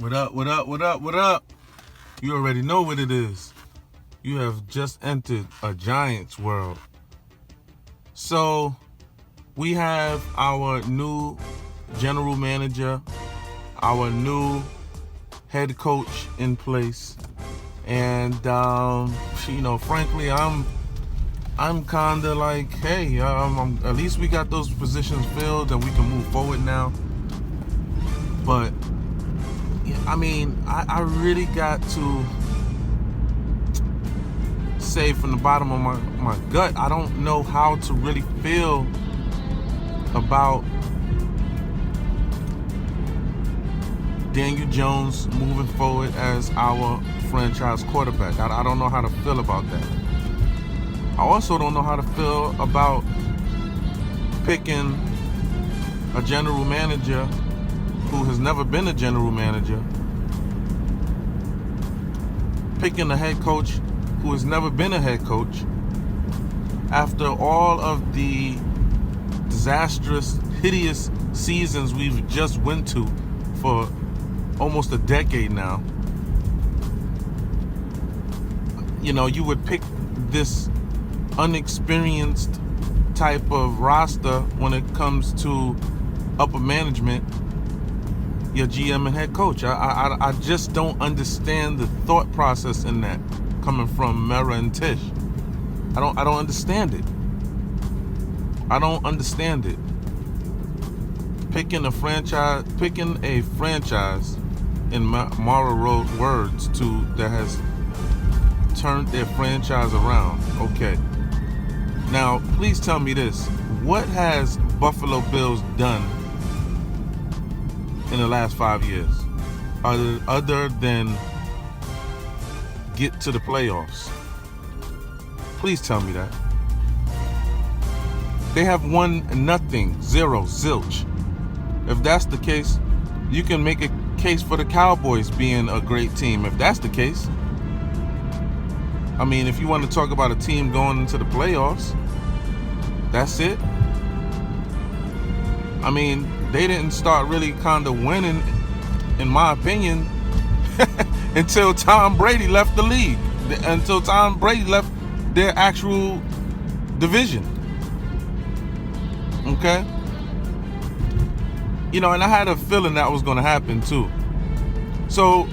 What up, what up, what up, what up? You already know what it is. You have just entered a Giants world. So, we have our new general manager, our new head coach in place. And, frankly, I'm kind of like, hey, at least we got those positions filled and we can move forward now. But I really got to say from the bottom of my gut, I don't know how to really feel about Daniel Jones moving forward as our franchise quarterback. I don't know how to feel about that. I also don't know how to feel about picking a general manager who has never been a general manager, picking a head coach who has never been a head coach after all of the disastrous, hideous seasons we've just went to for almost a decade now. You would pick this unexperienced type of roster when it comes to upper management, your GM and head coach. I just don't understand the thought process in that coming from Mera and Tish. I don't understand it. I don't understand it. Picking a franchise in Mara Road words that has turned their franchise around. Okay. Now, please tell me this. What has Buffalo Bills done in the last 5 years other than get to the playoffs? Please tell me that. They have won nothing, zero, zilch. If that's the case, you can make a case for the Cowboys being a great team. If that's the case, if you want to talk about a team going into the playoffs, that's it. They didn't start really kind of winning, in my opinion, until Tom Brady left the league. Until Tom Brady left their actual division. Okay? And I had a feeling that was going to happen too. So,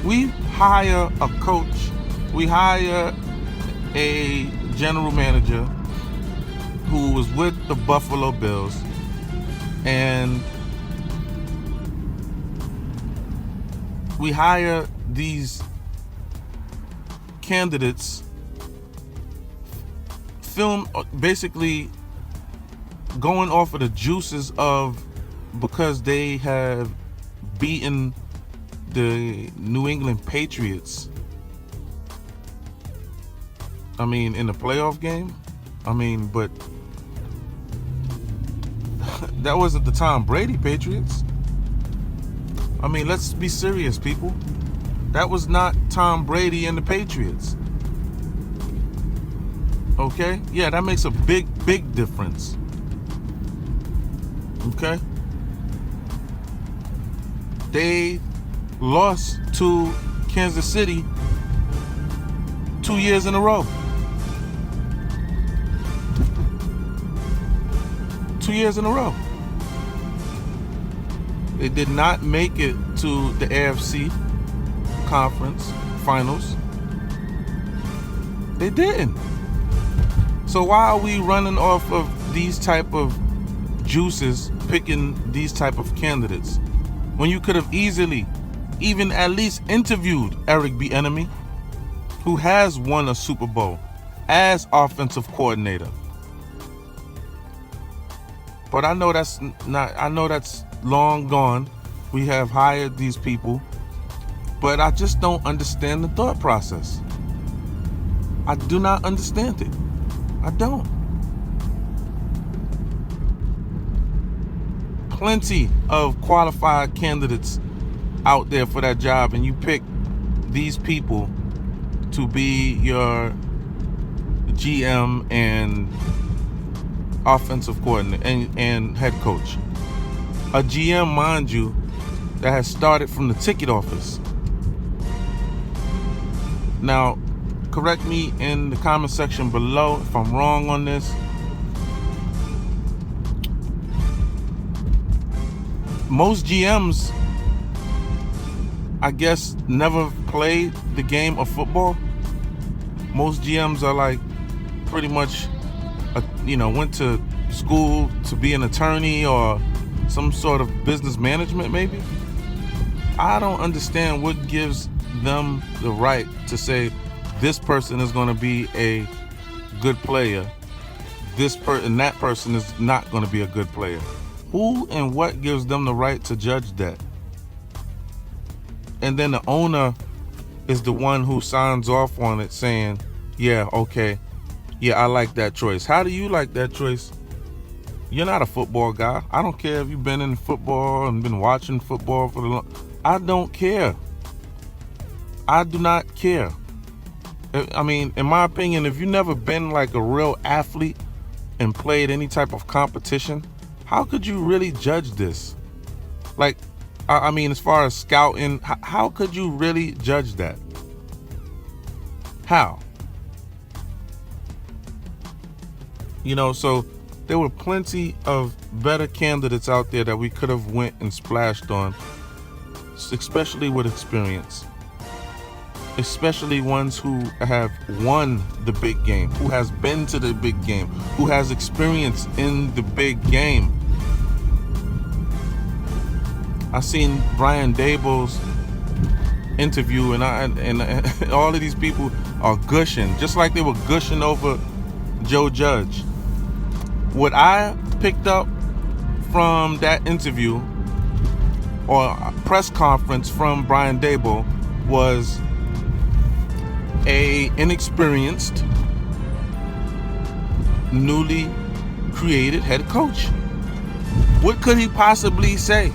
we hire a coach. We hire a general manager who was with the Buffalo Bills. And we hire these candidates, basically going off of the juices of, because they have beaten the New England Patriots. In the playoff game. But that wasn't the Tom Brady Patriots. Let's be serious, people. That was not Tom Brady and the Patriots. Okay? Yeah, that makes a big, big difference. Okay? They lost to Kansas City 2 years in a row. 2 years in a row. They did not make it to the AFC conference finals. They didn't. So why are we running off of these type of juices, picking these type of candidates, when you could have easily even at least interviewed Eric Bieniemy, who has won a Super Bowl as offensive coordinator? But I know that's long gone. We have hired these people, but I just don't understand the thought process. I do not understand it. I don't. Plenty of qualified candidates out there for that job, and you pick these people to be your GM and offensive coordinator and head coach. A GM, mind you, that has started from the ticket office. Now, correct me in the comment section below if I'm wrong on this. Most GMs, I guess, never played the game of football. Most GMs are like pretty much, went to school to be an attorney or some sort of business management maybe. I don't understand what gives them the right to say this person is going to be a good player, that person is not going to be a good player. Who and what gives them the right to judge that? And then the owner is the one who signs off on it saying, yeah, okay, yeah, I like that choice. How do you like that choice? You're not a football guy. I don't care if you've been in football and been watching football for the long. I don't care. I do not care. I mean, in my opinion, if you've never been like a real athlete and played any type of competition, how could you really judge this? Like, I mean, as far as scouting, how could you really judge that? How? So there were plenty of better candidates out there that we could have went and splashed on, especially with experience. Especially ones who have won the big game, who has been to the big game, who has experience in the big game. I seen Brian Daboll's interview, and all of these people are gushing, just like they were gushing over Joe Judge. What I picked up from that interview or press conference from Brian Daboll was a inexperienced, newly created head coach. What could he possibly say?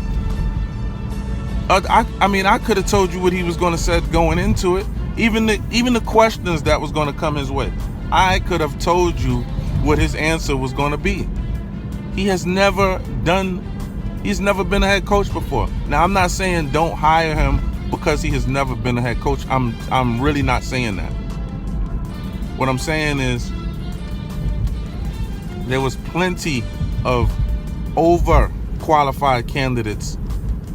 I could have told you what he was going to say going into it. Even the questions that was going to come his way, I could have told you what his answer was going to be. He's never been a head coach before. Now, I'm not saying don't hire him because he has never been a head coach. I'm really not saying that. What I'm saying is there was plenty of overqualified candidates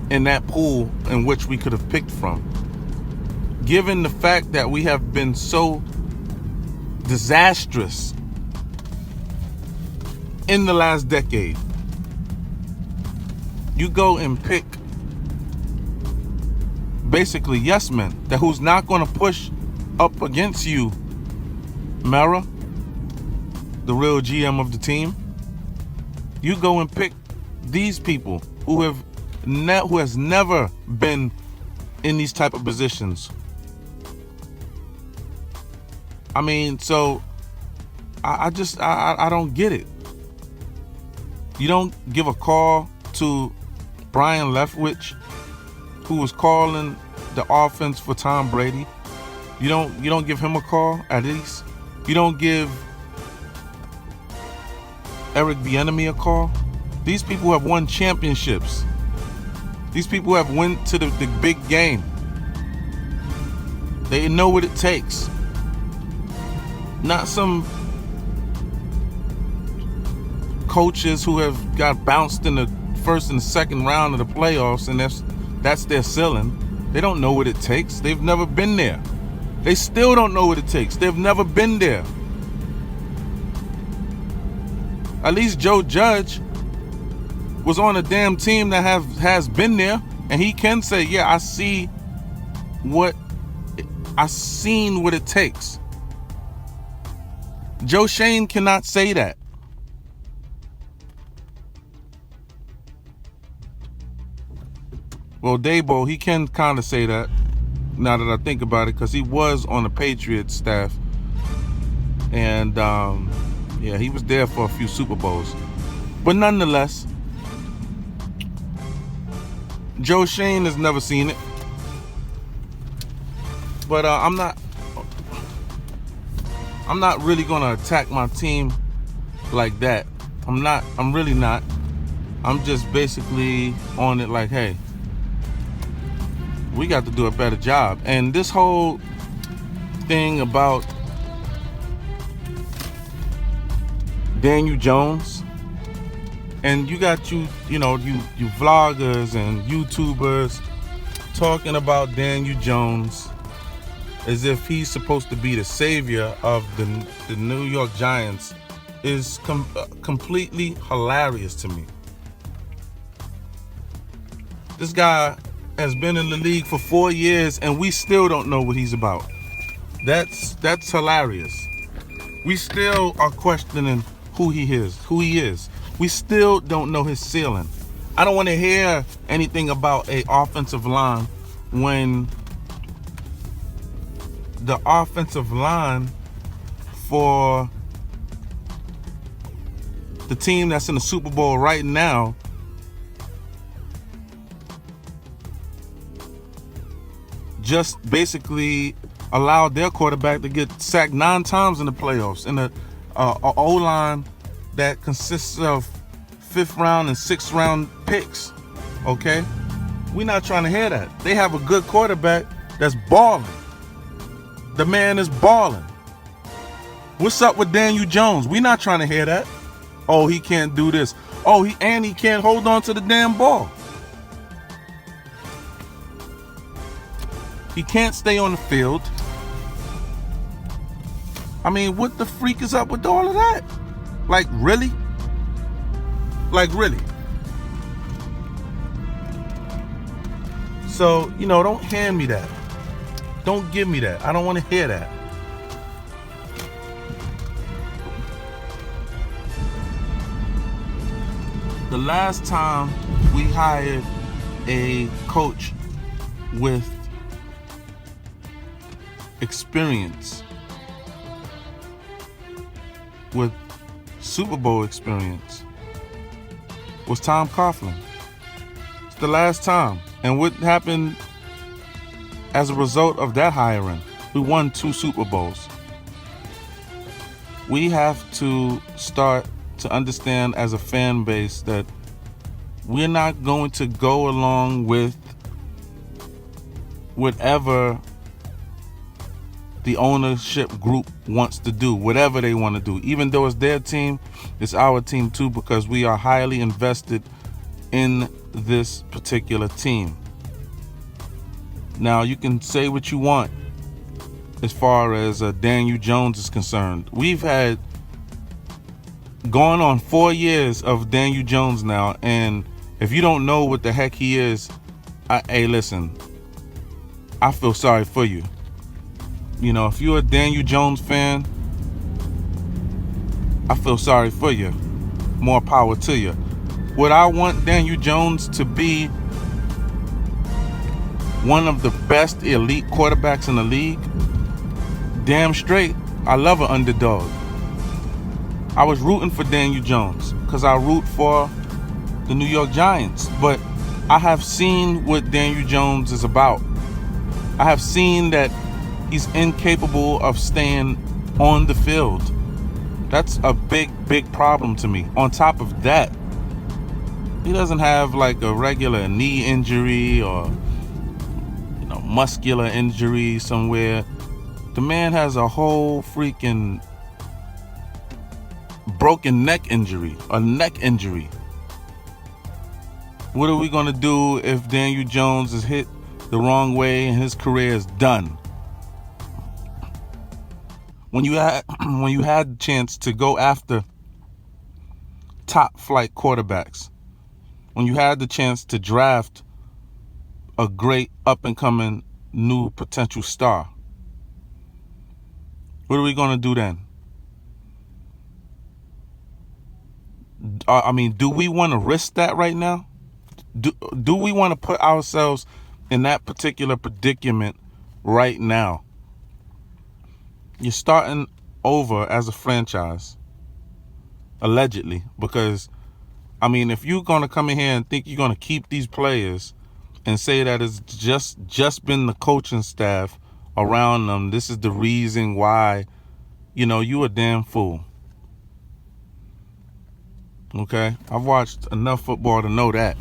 in that pool in which we could have picked from. Given the fact that we have been so disastrous in the last decade, you go and pick basically yes men who's not going to push up against you, Mara, the real GM of the team. You go and pick these people who has never been in these type of positions. I mean, so I don't get it. You don't give a call to Brian Leftwich, who was calling the offense for Tom Brady. You don't give him a call at least. You don't give Eric Bieniemy a call. These people have won championships. These people have went to the big game. They know what it takes. Not some coaches who have got bounced in the first and second round of the playoffs, and that's their ceiling. They don't know what it takes. They've never been there. They still don't know what it takes. They've never been there. At least Joe Judge was on a damn team that has been there, and he can say, yeah, I seen what it takes. Joe Shane cannot say that. Well, Daboll, he can kind of say that now that I think about it, because he was on the Patriots staff, and yeah, he was there for a few Super Bowls. But nonetheless, Joe Shane has never seen it. But I'm not really gonna attack my team like that. I'm really not. I'm just basically on it like, hey, We got to do a better job. And this whole thing about Daniel Jones, and you got you vloggers and YouTubers talking about Daniel Jones as if he's supposed to be the savior of the New York Giants is completely hilarious to me. This guy has been in the league for 4 years and we still don't know what he's about. That's hilarious. We still are questioning who he is. We still don't know his ceiling. I don't want to hear anything about an offensive line when the offensive line for the team that's in the Super Bowl right now just basically allowed their quarterback to get sacked 9 times in the playoffs in a O-line that consists of 5th round and 6th round picks. Okay? We're not trying to hear that. They have a good quarterback that's balling. The man is balling. What's up with Daniel Jones? We're not trying to hear that. Oh, he can't do this. Oh, he can't hold on to the damn ball. He can't stay on the field. I mean, what the freak is up with all of that? Like, really? Like, really? So, don't hand me that. Don't give me that. I don't want to hear that. The last time we hired a coach with experience, with Super Bowl experience, was Tom Coughlin. It's the last time. And what happened as a result of that hiring? We won 2 Super Bowls. We have to start to understand as a fan base that we're not going to go along with whatever the ownership group wants to do, whatever they want to do. Even though it's their team, it's our team too, because we are highly invested in this particular team. Now, you can say what you want as far as Daniel Jones is concerned. We've had going on 4 years of Daniel Jones now, and if you don't know what the heck he is, hey, listen, I feel sorry for you. If you're a Daniel Jones fan, I feel sorry for you. More power to you. Would I want Daniel Jones to be one of the best elite quarterbacks in the league? Damn straight. I love an underdog. I was rooting for Daniel Jones because I root for the New York Giants. But I have seen what Daniel Jones is about. I have seen that he's incapable of staying on the field. That's a big, big problem to me. On top of that, he doesn't have like a regular knee injury or muscular injury somewhere. The man has a whole freaking broken neck injury, a neck injury. What are we going to do if Daniel Jones is hit the wrong way and his career is done? When you had the chance to go after top flight quarterbacks, when you had the chance to draft a great up and coming new potential star, what are we going to do then? Do we want to risk that right now? Do we want to put ourselves in that particular predicament right now? You're starting over as a franchise, allegedly, because, if you're going to come in here and think you're going to keep these players and say that it's just been the coaching staff around them, this is the reason why, you a damn fool. Okay? I've watched enough football to know that.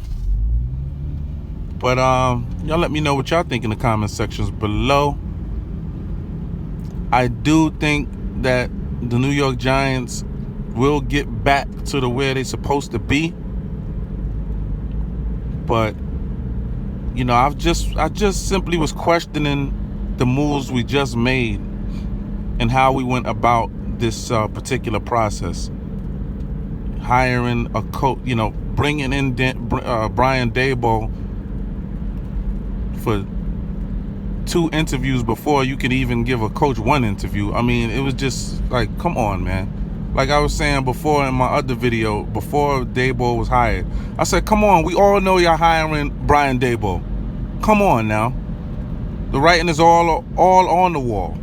But y'all let me know what y'all think in the comment sections below. I do think that the New York Giants will get back to the where they're supposed to be. But I just simply was questioning the moves we just made and how we went about this particular process. Hiring a coach, bringing in Brian Daboll for 2 interviews before you could even give a coach 1 interview. I mean, it was just like, come on, man. Like I was saying before in my other video, before Daboll was hired, I said, come on, we all know you're hiring Brian Daboll. Come on now. The writing is all on the wall.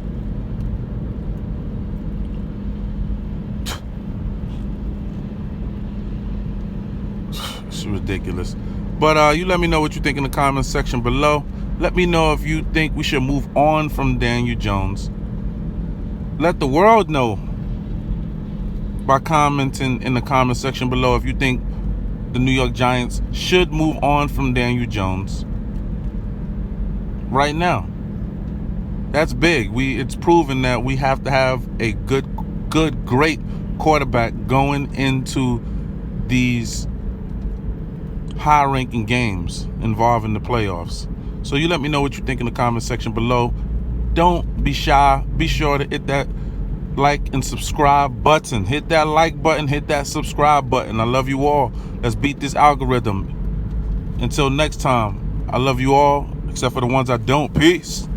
It's ridiculous. But you let me know what you think in the comment section below. Let me know if you think we should move on from Daniel Jones. Let the world know by commenting in the comment section below if you think the New York Giants should move on from Daniel Jones right now. That's big. It's proven that we have to have a great quarterback going into these high-ranking games involving the playoffs. So you let me know what you think in the comment section below. Don't be shy. Be sure to hit that like and subscribe button. Hit that like button. Hit that subscribe button. I love you all. Let's beat this algorithm. Until next time, I love you all, except for the ones I don't. Peace.